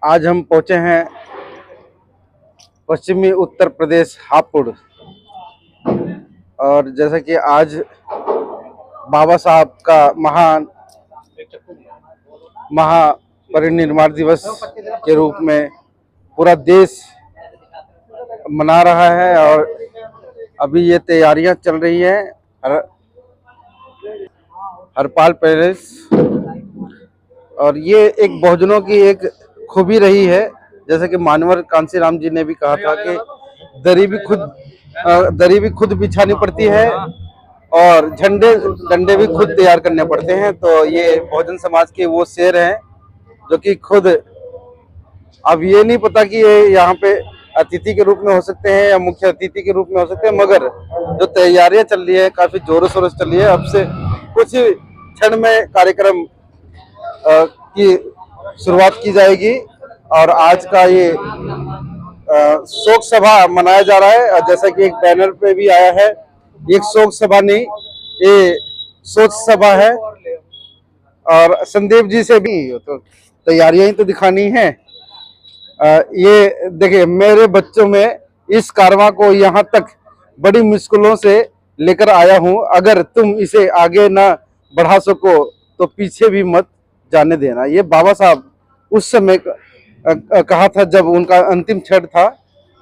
आज हम पहुंचे हैं पश्चिमी उत्तर प्रदेश हापुड़। और जैसा कि आज बाबा साहब का महापरिनिर्वाण दिवस के रूप में पूरा देश मना रहा है और अभी ये तैयारियां चल रही हैं हरपाल पैलेस। और ये एक बहुजनों की एक खूबी रही है, जैसे कि मानवर कांसीराम जी ने भी कहा था कि दरी भी खुद बिछानी पड़ती है और झंडे डंडे भी खुद तैयार करने पड़ते हैं। तो ये बहुजन समाज के वो शेर हैं जो कि खुद, अब ये नहीं पता कि ये यहाँ पे अतिथि के रूप में हो सकते हैं या मुख्य अतिथि के रूप में हो सकते हैं, मगर जो तैयारियां चल रही है काफी जोरों शोरों से चल रही है। अब से कुछ क्षण में कार्यक्रम की शुरुआत की जाएगी और आज का ये शोक सभा मनाया जा रहा है। जैसा कि एक बैनर पे भी आया है, एक शोक सभा नहीं, ये सोच सभा है। और संदीप जी से भी तो तैयारियां ही तो दिखानी है। ये देखिए, मेरे बच्चों में इस कारवां को यहाँ तक बड़ी मुश्किलों से लेकर आया हूँ। अगर तुम इसे आगे ना बढ़ा सको तो पीछे भी मत जाने देना। ये बाबा साहब उस समय कहा था जब उनका अंतिम क्षण था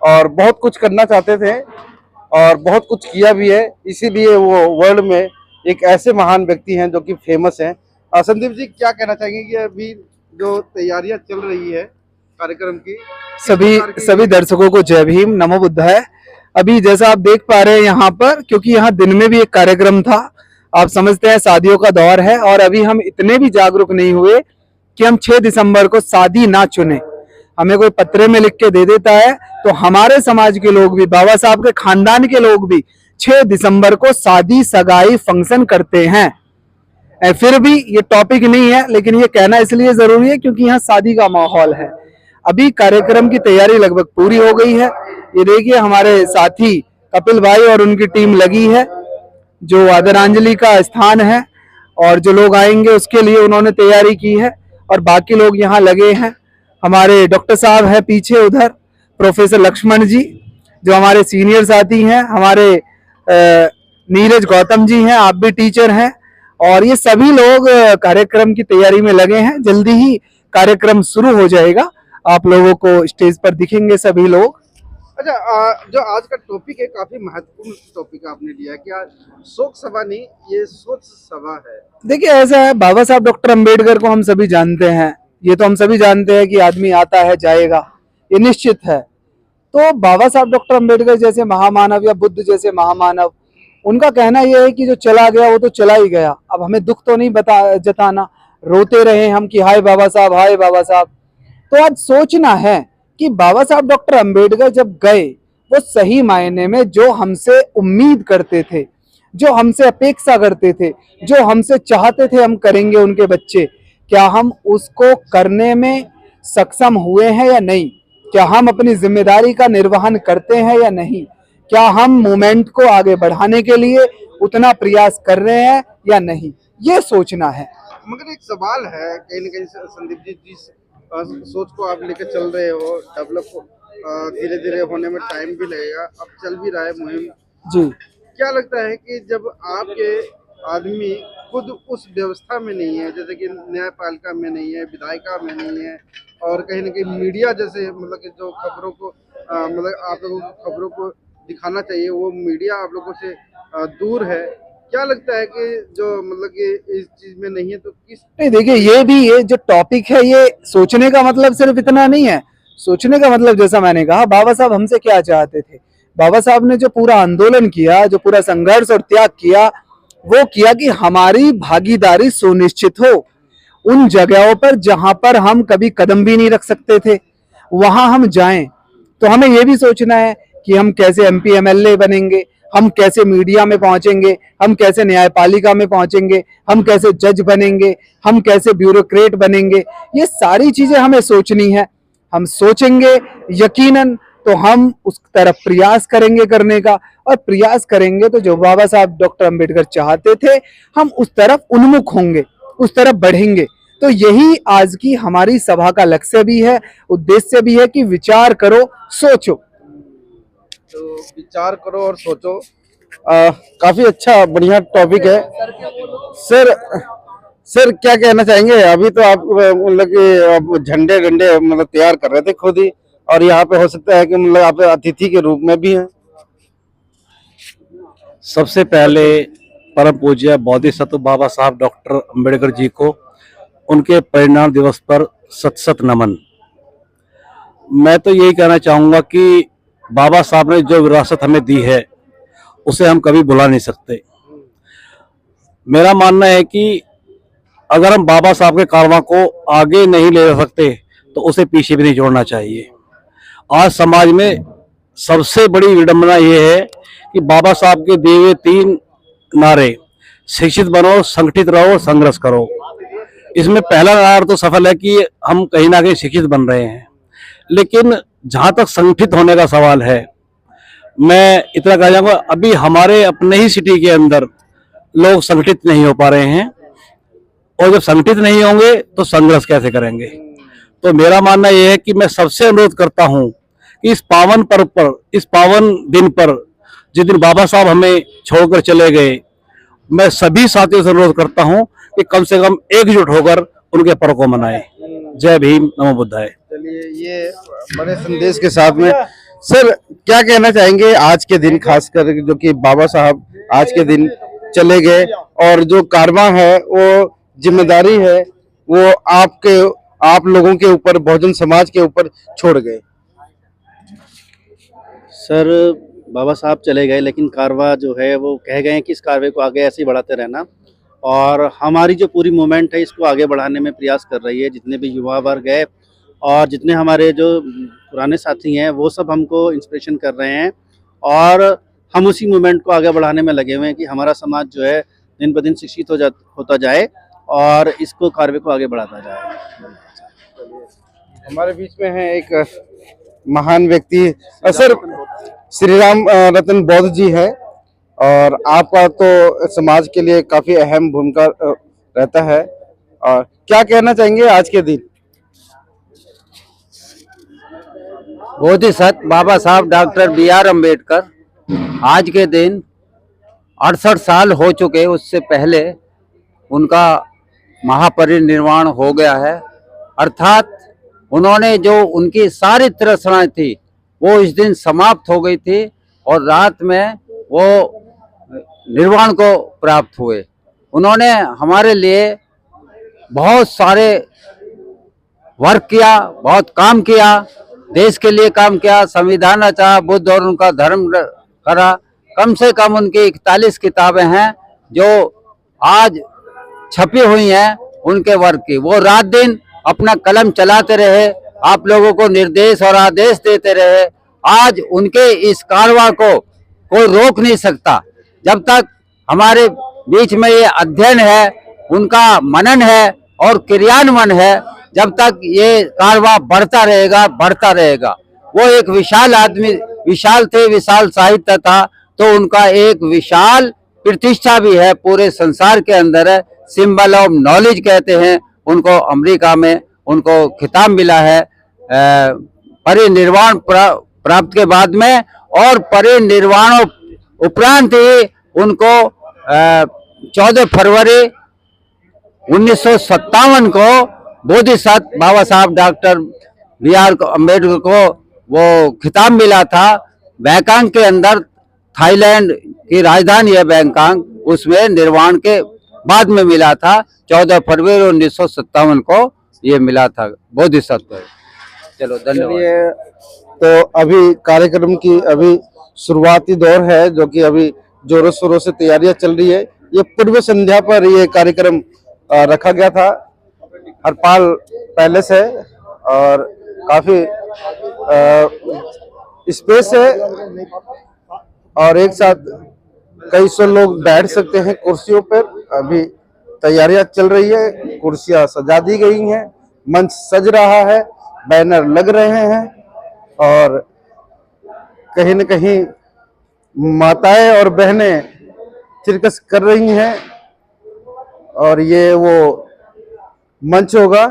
और बहुत कुछ करना चाहते थे और बहुत कुछ किया भी है, इसीलिए वो वर्ल्ड में एक ऐसे महान व्यक्ति हैं जो कि फेमस हैं। संदीप जी, क्या कहना चाहेंगे कि अभी जो तैयारियां चल रही है कार्यक्रम की? सभी दर्शकों को जय भीम, नमो बुद्धाय। अभी जैसा आप देख पा रहे हैं यहाँ पर, क्योंकि यहाँ दिन में भी एक कार्यक्रम था, आप समझते हैं शादियों का दौर है और अभी हम इतने भी जागरूक नहीं हुए कि हम 6 दिसंबर को शादी ना चुने। हमें कोई पत्रे में लिख के दे देता है तो हमारे समाज के लोग भी, बाबा साहब के खानदान के लोग भी 6 दिसंबर को शादी सगाई फंक्शन करते हैं। फिर भी ये टॉपिक नहीं है, लेकिन ये कहना इसलिए जरूरी है क्योंकि यहाँ शादी का माहौल है। अभी कार्यक्रम की तैयारी लगभग पूरी हो गई है। ये देखिए, हमारे साथी कपिल भाई और उनकी टीम लगी है, जो आदरांजलि का स्थान है और जो लोग आएंगे उसके लिए उन्होंने तैयारी की है और बाकी लोग यहाँ लगे हैं। हमारे डॉक्टर साहब है पीछे उधर, प्रोफेसर लक्ष्मण जी जो हमारे सीनियर साथी हैं, हमारे नीरज गौतम जी हैं, आप भी टीचर हैं, और ये सभी लोग कार्यक्रम की तैयारी में लगे हैं। जल्दी ही कार्यक्रम शुरू हो जाएगा, आप लोगों को स्टेज पर दिखेंगे सभी लोग। अच्छा, जो आज का टॉपिक है काफी महत्वपूर्ण टॉपिक आपने लिया कि आज शोक सभा नहीं, ये सोच सभा है। देखिए, ऐसा है, बाबा साहब डॉक्टर अंबेडकर को हम सभी जानते हैं, ये तो हम सभी जानते हैं कि आदमी आता है जाएगा, ये निश्चित है। तो बाबा साहब डॉक्टर अंबेडकर जैसे महामानव या बुद्ध जैसे महामानव, उनका कहना यह है कि जो चला गया वो तो चला ही गया, अब हमें दुख तो नहीं जताना, रोते रहे हम कि हाय बाबा साहब, हाय बाबा साहब। तो आज सोचना है कि बाबा साहब डॉक्टर अंबेडकर जब गए, वो सही मायने में जो हमसे उम्मीद करते थे, जो हमसे अपेक्षा करते थे, जो हमसे चाहते थे हम करेंगे उनके बच्चे, क्या हम उसको करने में सक्षम हुए हैं या नहीं? क्या हम अपनी जिम्मेदारी का निर्वहन करते हैं या नहीं? क्या हम मूवमेंट को आगे बढ़ाने के लिए उतना प्रयास कर रहे हैं या नहीं? ये सोचना है। मगर एक सवाल है, कहीं ना कहीं संदीप जी, जिस सोच को आप लेकर चल रहे हो, डेवलप धीरे धीरे होने में टाइम भी लगेगा, अब चल भी रहा है मुहिम जी। क्या लगता है कि जब आपके आदमी खुद उस व्यवस्था में नहीं है, जैसे कि न्यायपालिका में नहीं है, विधायिका में नहीं है, और कहीं ना कहीं मीडिया जैसे मतलब कि जो खबरों को मतलब आप लोगों को खबरों को दिखाना चाहिए, वो मीडिया आप लोगों से दूर है, क्या लगता है कि जो मतलब कि इस चीज में नहीं है तो किस? नहीं, देखिए, ये जो टॉपिक है, ये सोचने का मतलब सिर्फ इतना नहीं है। सोचने का मतलब, जैसा मैंने कहा, बाबा साहब हमसे क्या चाहते थे। बाबा साहब ने जो पूरा आंदोलन किया, जो पूरा संघर्ष और त्याग किया, वो किया कि हमारी भागीदारी सुनिश्चित हो। उन जगहों पर जहां पर हम कभी कदम भी नहीं रख सकते थे, वहां हम जाएं। तो हमें ये भी सोचना है कि हम कैसे MP MLA बनेंगे, हम कैसे मीडिया में पहुंचेंगे, हम कैसे न्यायपालिका में पहुंचेंगे, हम कैसे जज बनेंगे, हम कैसे ब्यूरोक्रेट बनेंगे। ये सारी चीजें हमें सोचनी है। हम सोचेंगे यकीनन तो हम उस तरफ प्रयास करेंगे करने का, और प्रयास करेंगे तो जो बाबा साहब डॉक्टर अंबेडकर चाहते थे, हम उस तरफ उन्मुख होंगे, उस तरफ बढ़ेंगे। तो यही आज की हमारी सभा का लक्ष्य भी है, उद्देश्य भी है कि विचार करो, सोचो। तो विचार करो और सोचो। काफी अच्छा बढ़िया टॉपिक है। सर सर क्या कहना चाहेंगे? अभी तो आप मतलब कि आप झंडे डंडे मतलब तैयार कर रहे थे खुद ही, और यहाँ पे हो सकता है कि मतलब आप अतिथि के रूप में भी हैं। सबसे पहले परम पूज्य बोधिसत्व बाबा साहब डॉक्टर अंबेडकर जी को उनके परिनिर्वाण दिवस पर सत सत नमन। मैं तो यही कहना चाहूँगा कि बाबा साहब ने जो विरासत हमें दी है उसे हम कभी भुला नहीं सकते। मेरा मानना है कि अगर हम बाबा साहब के कारवां को आगे नहीं ले जा सकते तो उसे पीछे भी नहीं छोड़ना चाहिए। आज समाज में सबसे बड़ी विडंबना यह है कि बाबा साहब के दिए हुए 3 नारे, शिक्षित बनो, संगठित रहो, संघर्ष करो, इसमें पहला नारा तो सफल है कि हम कहीं ना कहीं शिक्षित बन रहे हैं, लेकिन जहां तक संगठित होने का सवाल है, मैं इतना कह जाऊंगा अभी हमारे अपने ही सिटी के अंदर लोग संगठित नहीं हो पा रहे हैं, और जब संगठित नहीं होंगे तो संघर्ष कैसे करेंगे। तो मेरा मानना यह है कि मैं सबसे अनुरोध करता हूं कि इस पावन पर्व पर, इस पावन दिन पर, जिस दिन बाबा साहब हमें छोड़कर चले गए, मैं सभी साथियों से अनुरोध करता हूं कि कम से कम एकजुट होकर उनके पर्व को मनाएं। जय भीम, नमो बुद्धाय। चलिए, ये बड़े संदेश के साथ में सर क्या कहना चाहेंगे आज के दिन, खासकर जो कि बाबा साहब आज के दिन चले गए, और जो कारवां है वो जिम्मेदारी है वो आप लोगों के ऊपर, बहुजन समाज के ऊपर छोड़ गए। सर, बाबा साहब चले गए लेकिन कारवा जो है वो कह गए हैं कि इस कारवे को आगे ऐसे ही बढ़ाते रहना, और हमारी जो पूरी मूवमेंट है इसको आगे बढ़ाने में प्रयास कर रही है। जितने भी युवा वर्ग है और जितने हमारे जो पुराने साथी हैं वो सब हमको इंस्पिरेशन कर रहे हैं, और हम उसी मूवमेंट को आगे बढ़ाने में लगे हुए हैं कि हमारा समाज जो है दिन ब दिन शिक्षित होता जाए और इसको कार्य को आगे बढ़ाता जाए। हमारे बीच में है एक महान व्यक्ति सर, श्री राम रतन बौद्ध जी है, और आपका तो समाज के लिए काफी अहम भूमिका रहता है, और क्या कहना चाहेंगे आज के दिन? बोधिसत्व बाबा साहब डॉक्टर B.R. अम्बेडकर आज के दिन 68 साल हो चुके, उससे पहले उनका महापरिनिर्वाण हो गया है। अर्थात उन्होंने जो उनकी सारी तृष्णाएं थी वो इस दिन समाप्त हो गई थी, और रात में वो निर्वाण को प्राप्त हुए। उन्होंने हमारे लिए बहुत सारे वर्क किया, बहुत काम किया, देश के लिए काम किया, संविधान रचा, बुद्ध और उनका धर्म करा। कम से कम उनकी 41 किताबें हैं जो आज छपी हुई हैं उनके वर्क की। वो रात दिन अपना कलम चलाते रहे, आप लोगों को निर्देश और आदेश देते रहे। आज उनके इस कारवां को कोई रोक नहीं सकता। जब तक हमारे बीच में ये अध्ययन है, उनका मनन है और क्रियान्वयन है, जब तक ये कारवां बढ़ता रहेगा। वो एक विशाल आदमी, विशाल थे, विशाल साहित्य था, तो उनका एक विशाल प्रतिष्ठा भी है, पूरे संसार के अंदर है। सिंबल ऑफ नॉलेज कहते हैं उनको। अमेरिका में उनको खिताब मिला है परिनिर्वाण प्राप्त के बाद में, और परिनिर्वाण उपरांत ही उनको 14 फरवरी 1957 को बोधिसत्व बाबा साहब डॉक्टर B.R. अम्बेडकर को वो खिताब मिला था। बैंकॉक के अंदर, थाईलैंड की राजधानी है बैंकॉक, उसमें निर्वाण के बाद में मिला था। 14 फरवरी 1957 को ये मिला था बोधिसत्व। चलो धन्यवाद। तो अभी कार्यक्रम की अभी शुरुआती दौर है, जो कि अभी जोरों शोरों से तैयारियां चल रही है। ये पूर्व संध्या पर ये कार्यक्रम रखा गया था, हरपाल पैलेस है, और काफी स्पेस है, और एक साथ कई सौ लोग बैठ सकते हैं कुर्सियों पर। अभी तैयारियां चल रही है, कुर्सियां सजा दी गई हैं, मंच सज रहा है, बैनर लग रहे हैं, और कहीं न कहीं माताएं और बहनें चिरकस कर रही हैं। और ये वो मंच होगा